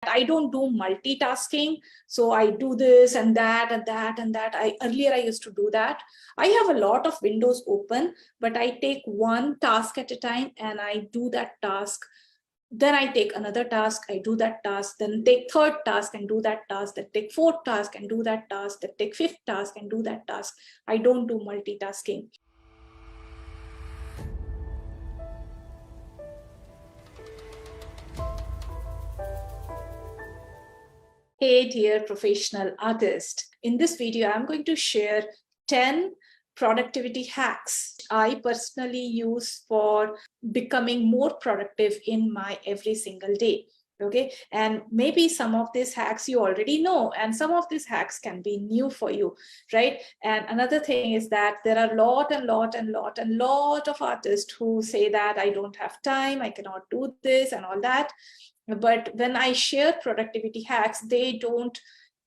I don't do multitasking. So I do this and that and that and that. Earlier I used to do that. I have a lot of windows open, but I take one task at a time and I do that task. Then I take another task, I do that task, then take third task and do that task, then take fourth task and do that task, then take fifth task and do that task. I don't do multitasking. Hey dear professional artist, in this video I'm going to share 10 productivity hacks I personally use for becoming more productive in my every single day. Okay, and maybe some of these hacks you already know, and some of these hacks can be new for you, right? And another thing is that there are a lot of artists who say that I don't have time, I cannot do this and all that. But when I share productivity hacks, they don't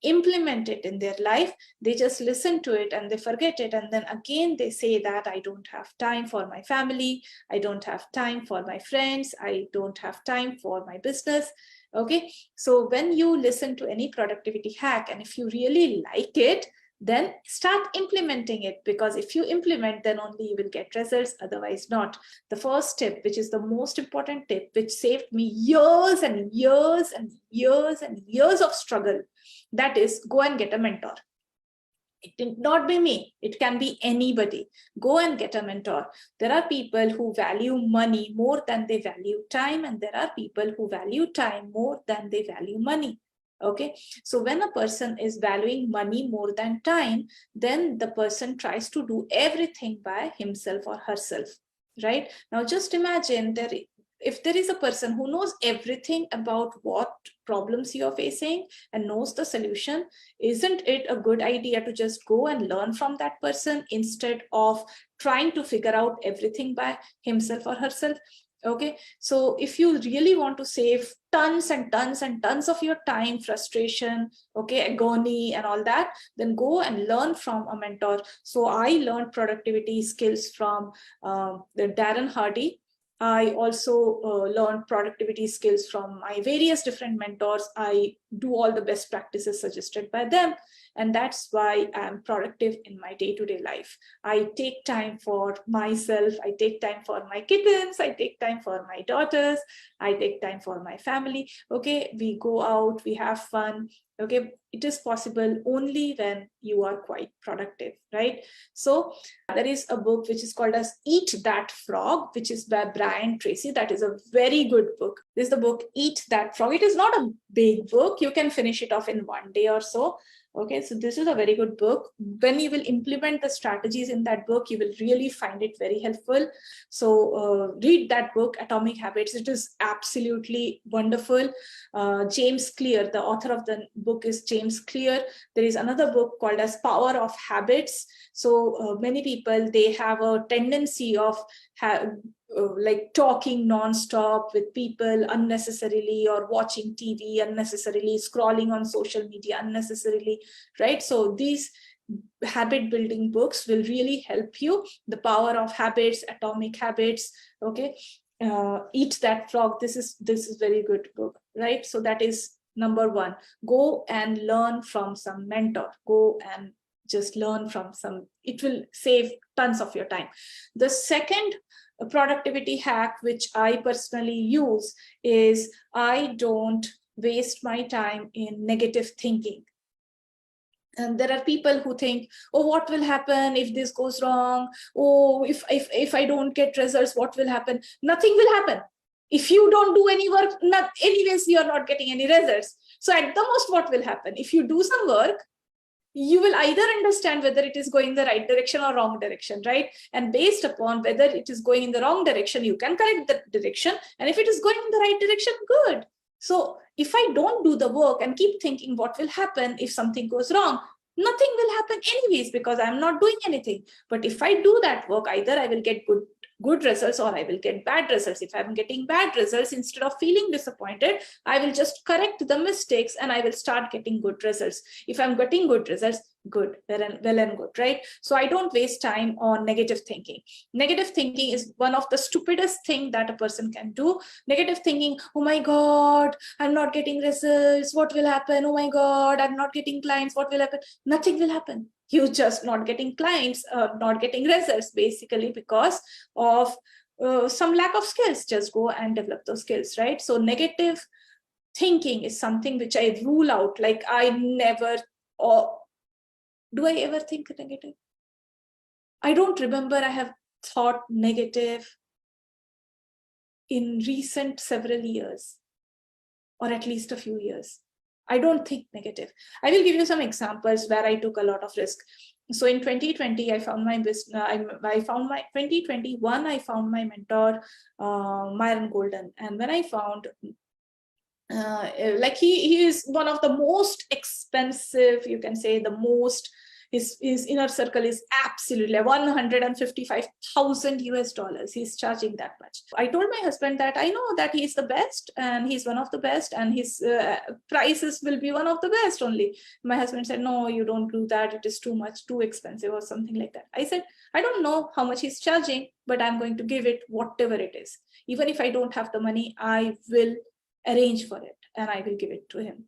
implement it in their life. They just listen to it and they forget it. And then again, they say that I don't have time for my family. I don't have time for my friends. I don't have time for my business. Okay. So when you listen to any productivity hack, and if you really like it, then start implementing it, because if you implement, then only you will get results, otherwise not. The first tip, which is the most important tip, which saved me years and years and years and years of struggle, that is, go and get a mentor. It need not be me, it can be anybody. Go and get a mentor. There are people who value money more than they value time, and there are people who value time more than they value money. Okay, so when a person is valuing money more than time, then the person tries to do everything by himself or herself, right? Now just imagine if there is a person who knows everything about what problems you are facing and knows the solution, isn't it a good idea to just go and learn from that person instead of trying to figure out everything by himself or herself? Okay, so if you really want to save tons and tons and tons of your time, frustration, okay, agony and all that, then go and learn from a mentor. So I learned productivity skills from the Darren Hardy. I also learned productivity skills from my various different mentors. I do all the best practices suggested by them. And that's why I'm productive in my day-to-day life. I take time for myself. I take time for my kittens. I take time for my daughters. I take time for my family. Okay, we go out, we have fun. Okay, it is possible only when you are quite productive, right? So there is a book which is called as Eat That Frog, which is by Brian Tracy. That is a very good book. This is the book Eat That Frog. It is not a big book. You can finish it off in one day or so. Okay, so this is a very good book. When you will implement the strategies in that book, you will really find it very helpful. So read that book, Atomic Habits. It is absolutely wonderful. James Clear, the author of the book, is James Clear. There is another book called as Power of Habits. So many people, they have a tendency of like talking non-stop with people unnecessarily, or watching TV unnecessarily, scrolling on social media unnecessarily, right? So these habit building books will really help you. The Power of Habits, Atomic Habits, okay, Eat That Frog. This is very good book, right? So that is number one. Go and learn from some mentor. Go and just learn from some. It will save tons of your time. The second productivity hack, which I personally use, is I don't waste my time in negative thinking. And there are people who think, oh, what will happen if this goes wrong? Oh, if I don't get results, what will happen? Nothing will happen. If you don't do any work, anyways, you're not getting any results. So at the most, what will happen? If you do some work, you will either understand whether it is going in the right direction or wrong direction, right? And based upon whether it is going in the wrong direction, you can correct the direction. And if it is going in the right direction, good. So if I don't do the work and keep thinking what will happen if something goes wrong, nothing will happen anyways, because I'm not doing anything. But if I do that work, either I will get good results or I will get bad results. If I'm getting bad results, instead of feeling disappointed, I will just correct the mistakes and I will start getting good results. If I'm getting good results, good, well and good, right? So I don't waste time on negative thinking. Negative thinking is one of the stupidest thing that a person can do. Negative thinking, oh my God, I'm not getting results, what will happen? Oh my God, I'm not getting clients, what will happen? Nothing will happen. You just not getting clients, not getting results, basically because of some lack of skills. Just go and develop those skills, right? So negative thinking is something which I rule out. Like I never, or do I ever think negative? I don't remember I have thought negative in recent several years, or at least a few years. I don't think negative. I will give you some examples where I took a lot of risk. So in 2020, I found my business. I found my 2021. I found my mentor, Myron Golden, and when I found like he is one of the most expensive, you can say the most, his inner circle is absolutely $155,000 US. He's charging that much. I told my husband that I know that he's the best and he's one of the best and his prices will be one of the best only. My husband said, no, you don't do that. It is too much, too expensive or something like that. I said, I don't know how much he's charging, but I'm going to give it whatever it is. Even if I don't have the money, I will arrange for it and I will give it to him.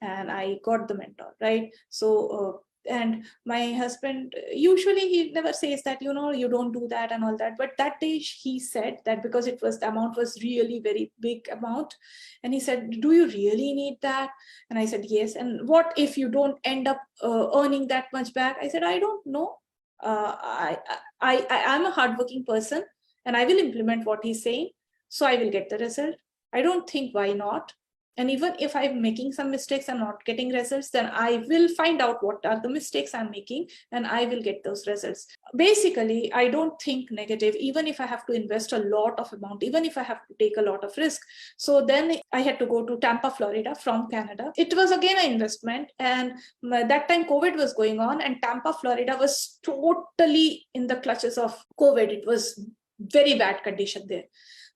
And I got the mentor, right? So and my husband, usually he never says that, you know, you don't do that and all that, but that day he said that because it was, the amount was really very big amount, and he said, do you really need that? And I said, yes. And what if you don't end up earning that much back? I said, I don't know. I'm a hardworking person and I will implement what he's saying, so I will get the result. I don't think why not. And even if I'm making some mistakes and not getting results, then I will find out what are the mistakes I'm making and I will get those results. Basically, I don't think negative, even if I have to invest a lot of amount, even if I have to take a lot of risk. So then I had to go to Tampa, Florida from Canada. It was again an investment. And that time COVID was going on and Tampa, Florida was totally in the clutches of COVID. It was very bad condition there.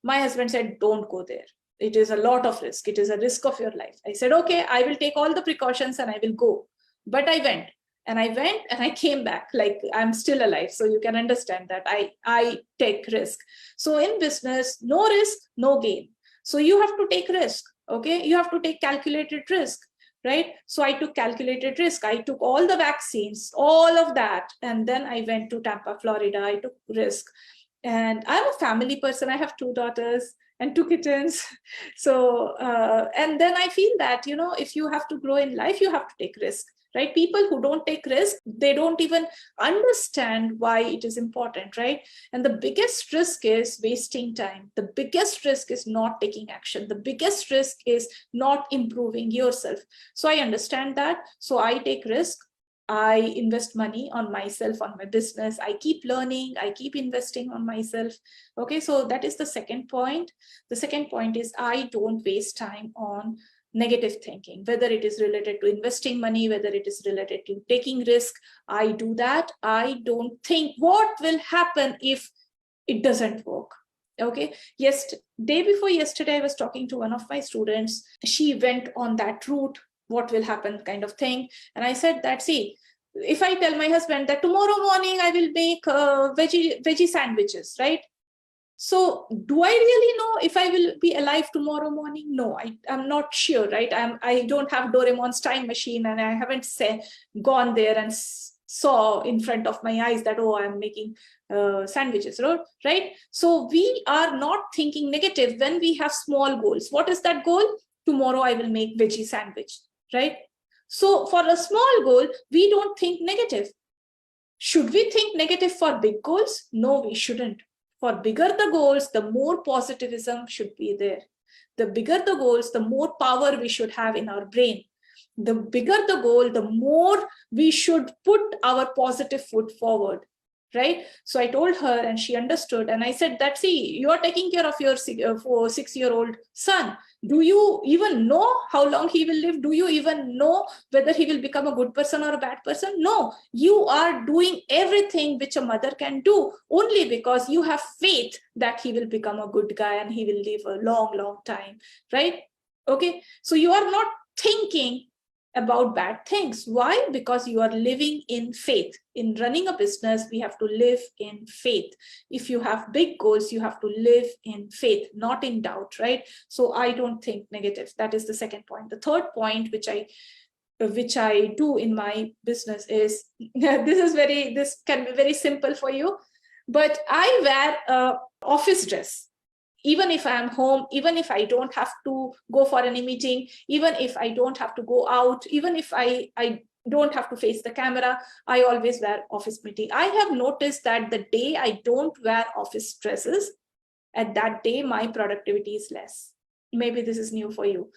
My husband said, don't go there. It is a lot of risk. It is a risk of your life. I said, okay, I will take all the precautions and I will go. But I went and I came back like I'm still alive. So you can understand that I take risk. So in business, no risk, no gain. So you have to take risk. Okay. You have to take calculated risk, right? So I took calculated risk. I took all the vaccines, all of that. And then I went to Tampa, Florida. I took risk. And I'm a family person. I have 2 daughters and 2 kittens. So, and then I feel that, you know, if you have to grow in life, you have to take risk, right? People who don't take risk, they don't even understand why it is important, right? And the biggest risk is wasting time. The biggest risk is not taking action. The biggest risk is not improving yourself. So I understand that. So I take risk. I invest money on myself, on my business. I keep learning. I keep investing on myself. Okay, so that is the second point. The second point is I don't waste time on negative thinking, whether it is related to investing money, whether it is related to taking risk. I do that. I don't think what will happen if it doesn't work. Okay, day before yesterday, I was talking to one of my students. She went on that route, what will happen kind of thing. And I said that, see, if I tell my husband that tomorrow morning I will make veggie sandwiches, right? So do I really know if I will be alive tomorrow morning? No, I'm not sure, right? I don't have Doraemon's time machine and I haven't gone there and saw in front of my eyes that, oh, I'm making sandwiches, right? So we are not thinking negative when we have small goals. What is that goal? Tomorrow I will make veggie sandwich, right? So for a small goal, we don't think negative. Should we think negative for big goals? No, we shouldn't. For bigger the goals, the more positivism should be there. The bigger the goals, the more power we should have in our brain. The bigger the goal, the more we should put our positive foot forward, right? So I told her and she understood. And I said that, see, you are taking care of your 6-year-old son. Do you even know how long he will live? Do you even know whether he will become a good person or a bad person? No, you are doing everything which a mother can do only because you have faith that he will become a good guy and he will live a long, long time, right? Okay, so you are not thinking about bad things. Why? Because you are living in faith. In running a business, we have to live in faith. If you have big goals, you have to live in faith, not in doubt, right? So I don't think negative. That is the second point. The third point, which I do in my business is, this can be very simple for you, but I wear a office dress. Even if I'm home, even if I don't have to go for any meeting, even if I don't have to go out, even if I don't have to face the camera, I always wear office meeting. I have noticed that the day I don't wear office dresses, at that day, my productivity is less. Maybe this is new for you.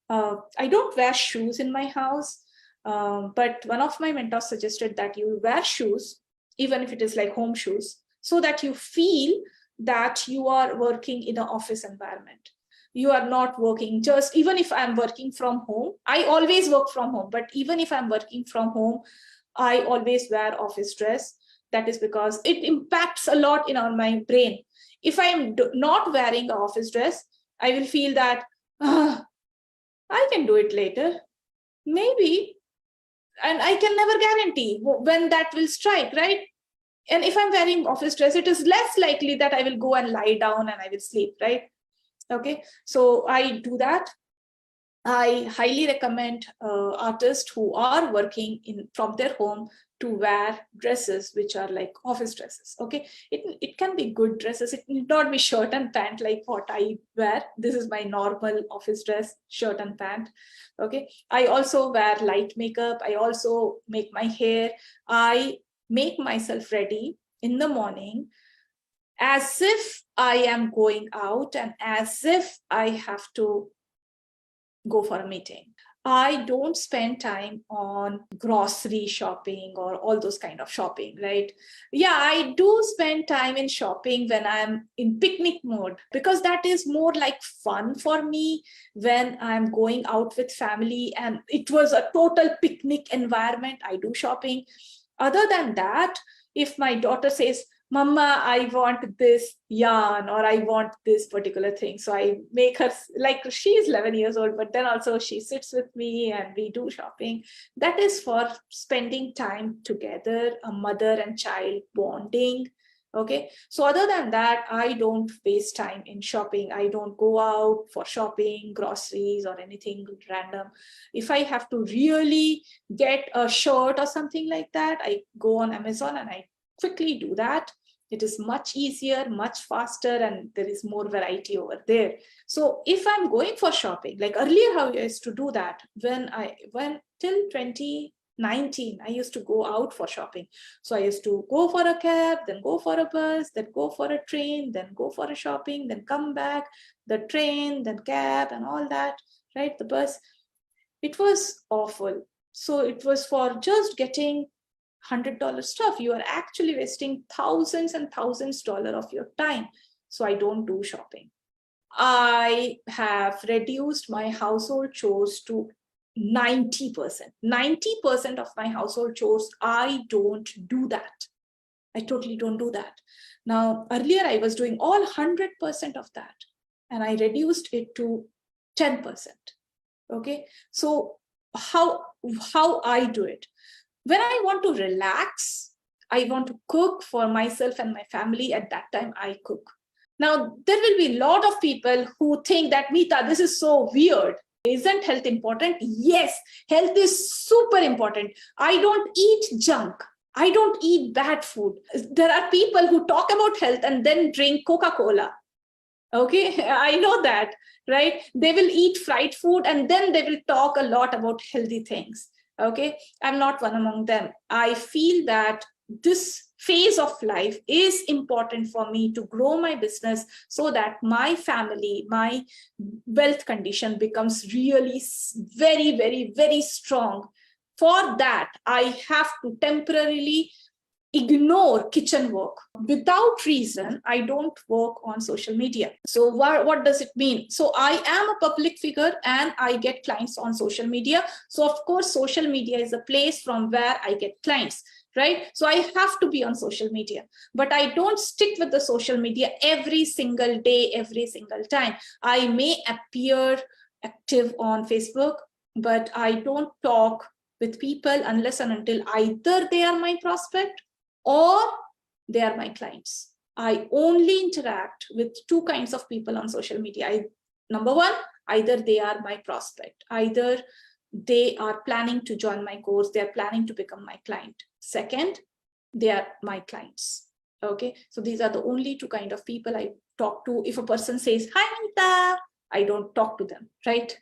I don't wear shoes in my house, but one of my mentors suggested that you wear shoes, even if it is like home shoes, so that you feel that you are working in an office environment. You are not working just, even if I'm working from home, I always work from home, but even if I'm working from home, I always wear office dress. That is because it impacts a lot on my brain. If I'm not wearing an office dress, I will feel that, I can do it later, maybe, and I can never guarantee when that will strike, right? And if I'm wearing office dress, it is less likely that I will go and lie down and I will sleep, right? Okay, so I do that. I highly recommend artists who are working from their home to wear dresses which are like office dresses. Okay, it can be good dresses. It need not be shirt and pant like what I wear. This is my normal office dress, shirt and pant. Okay, I also wear light makeup. I also make my hair. I make myself ready in the morning as if I am going out and as if I have to go for a meeting. I don't spend time on grocery shopping or all those kind of shopping, right? Yeah, I do spend time in shopping when I'm in picnic mode, because that is more like fun for me when I'm going out with family and it was a total picnic environment. I do shopping. Other than that, if my daughter says, Mama, I want this yarn or I want this particular thing, so I make her, like, she's 11 years old, but then also she sits with me and we do shopping. That is for spending time together, a mother and child bonding. Okay, so other than that, I don't waste time in shopping. I don't go out for shopping, groceries, or anything random. If I have to really get a shirt or something like that, I go on Amazon and I quickly do that. It is much easier, much faster, and there is more variety over there. So if I'm going for shopping, like earlier how I used to do that, when till 2019, I used to go out for shopping. So I used to go for a cab, then go for a bus, then go for a train, then go for a shopping, then come back, the train, then cab, and all that, right? The bus. It was awful. So it was for just getting $100 stuff. You are actually wasting thousands and thousands dollars of your time. So I don't do shopping. I have reduced my household chores to 90%. 90% of my household chores, I don't do that. I totally don't do that. Now, earlier I was doing all 100% of that, and I reduced it to 10%. Okay, so how I do it? When I want to relax, I want to cook for myself and my family. At that time, I cook. Now, there will be a lot of people who think that, Meeta, this is so weird. Isn't health important? Yes, health is super important. I don't eat junk. I don't eat bad food. There are people who talk about health and then drink Coca-Cola. Okay, I know that, right? They will eat fried food and then they will talk a lot about healthy things. Okay, I'm not one among them. I feel that this phase of life is important for me to grow my business so that my family, my wealth condition becomes really very, very, very strong. For that, I have to temporarily ignore kitchen work. Without reason, I don't work on social media. So what does it mean? So I am a public figure and I get clients on social media. So of course, social media is a place from where I get clients, right? So I have to be on social media, but I don't stick with the social media every single day, every single time. I may appear active on Facebook but I don't talk with people unless and until either they are my prospect or they are my clients. I only interact with two kinds of people on social media. Number one, either they are my prospect, either they are planning to join my course, they are planning to become my client. Second, they are my clients. Okay, so these are the only two kind of people I talk to. If a person says, "Hi, Meeta," I don't talk to them, right?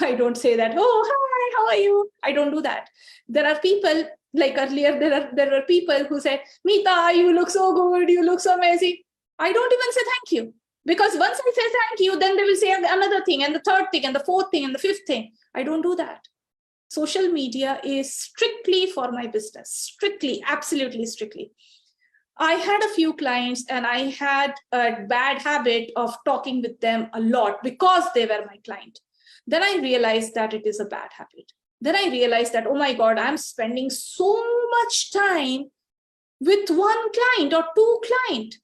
I don't say that, "Oh, hi, how are you?" I don't do that. There are people, like earlier, there were people who said, "Meeta, you look so good, you look so amazing." I don't even say thank you, because once I say thank you, then they will say another thing and the third thing and the fourth thing and the fifth thing. I don't do that. Social media is strictly for my business, strictly, absolutely strictly. I had a few clients and I had a bad habit of talking with them a lot because they were my client. Then I realized that it is a bad habit. Then I realized that, oh my God, I'm spending so much time with one client or two clients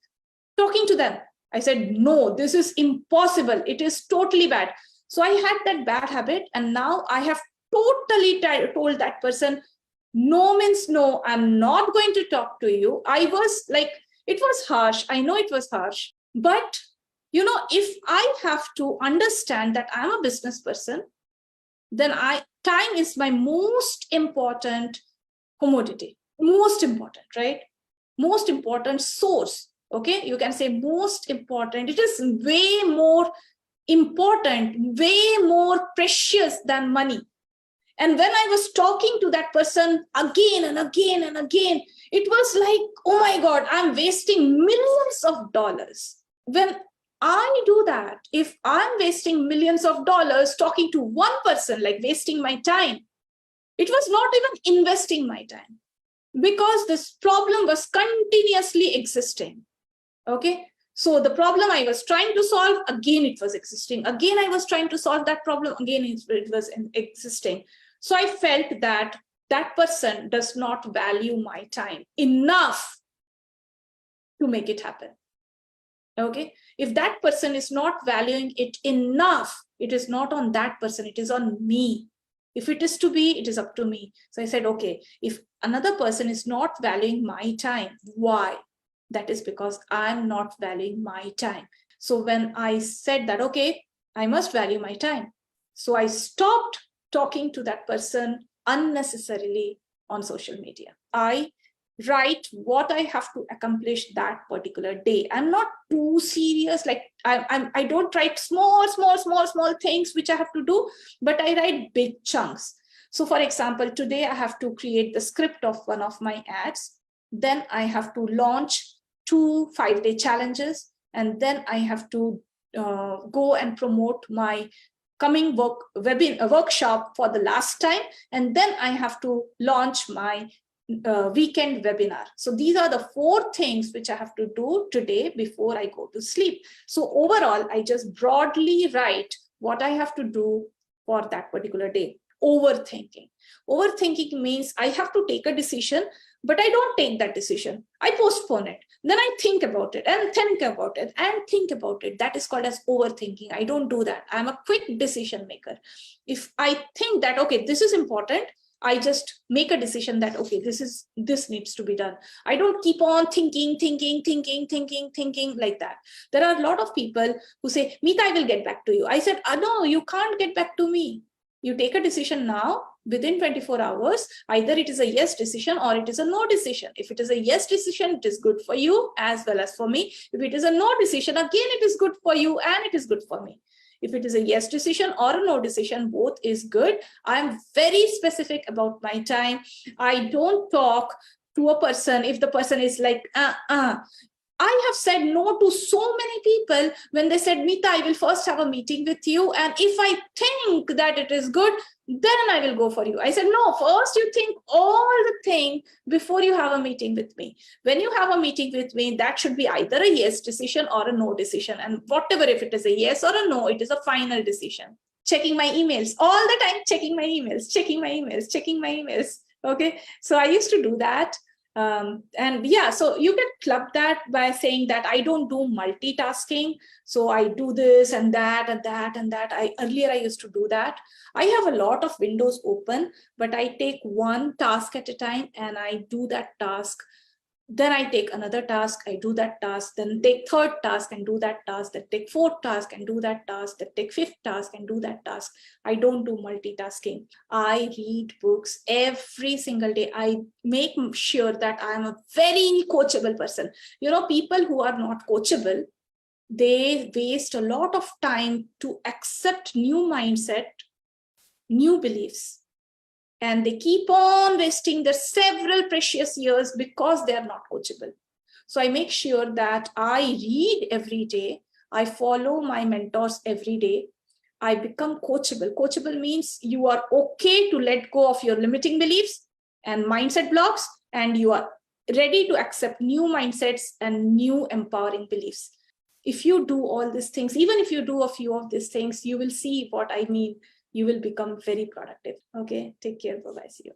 talking to them. I said, no, this is impossible. It is totally bad. So I had that bad habit, and now I have totally told that person, no means no, I'm not going to talk to you. I was like, it was harsh. I know it was harsh. But, if I have to understand that I'm a business person, then time is my most important commodity, most important, right? Most important source. Okay, you can say most important. It is way more important, way more precious than money. And when I was talking to that person again and again and again, it was like, oh my God, I'm wasting millions of dollars. When I do that, if I'm wasting millions of dollars talking to one person, like wasting my time, it was not even investing my time, because this problem was continuously existing. Okay. So the problem I was trying to solve, again, it was existing. Again, I was trying to solve that problem. Again, it was existing. So I felt that that person does not value my time enough to make it happen. Okay. If that person is not valuing it enough, it is not on that person, it is on me. If it is to be, it is up to me. So I said, okay, if another person is not valuing my time, why? That is because I'm not valuing my time. So when I said that, okay, I must value my time. So I stopped talking to that person unnecessarily on social media. I write what I have to accomplish that particular day. I'm not too serious. Like I don't write small things which I have to do, but I write big chunks. So for example, today I have to create the script of one of my ads. Then I have to launch 2 5-day challenges. And then I have to go and promote my coming workshop for the last time. And then I have to launch my weekend webinar. So these are the 4 things which I have to do today before I go to sleep. So overall, I just broadly write what I have to do for that particular day. Overthinking means I have to take a decision, but I don't take that decision. I postpone it. Then I think about it and think about it and think about it. That is called as overthinking. I don't do that. I'm a quick decision maker. If I think that, okay, this is important, I just make a decision that, okay, this needs to be done. I don't keep on thinking like that. There are a lot of people who say, Meeta, I will get back to you. I said, no, you can't get back to me. You take a decision now, within 24 hours, either it is a yes decision or it is a no decision. If it is a yes decision, it is good for you as well as for me. If it is a no decision, again, it is good for you and it is good for me. If it is a yes decision or a no decision, both is good. I'm very specific about my time. I don't talk to a person if the person is like, I have said no to so many people when they said, Meeta, I will first have a meeting with you. And if I think that it is good, then I will go for you. I said, no, first you think all the thing before you have a meeting with me. When you have a meeting with me, that should be either a yes decision or a no decision. And whatever, if it is a yes or a no, it is a final decision. Checking my emails all the time, checking my emails. Okay. So I used to do that. And yeah, so you can club that by saying that I don't do multitasking. So I do this and that and that and that. Earlier I used to do that. I have a lot of windows open, but I take one task at a time and I do that task. Then I take another task, I do that task, then take third task and do that task, then take fourth task and do that task, then take fifth task and do that task. I don't do multitasking. I read books every single day. I make sure that I am a very coachable person. You know, people who are not coachable, they waste a lot of time to accept new mindset, new beliefs, and they keep on wasting their several precious years because they are not coachable. So I make sure that I read every day. I follow my mentors every day. I become coachable. Coachable means you are okay to let go of your limiting beliefs and mindset blocks, and you are ready to accept new mindsets and new empowering beliefs. If you do all these things, even if you do a few of these things, you will see what I mean. You will become very productive. Okay, take care. Bye-bye. See you.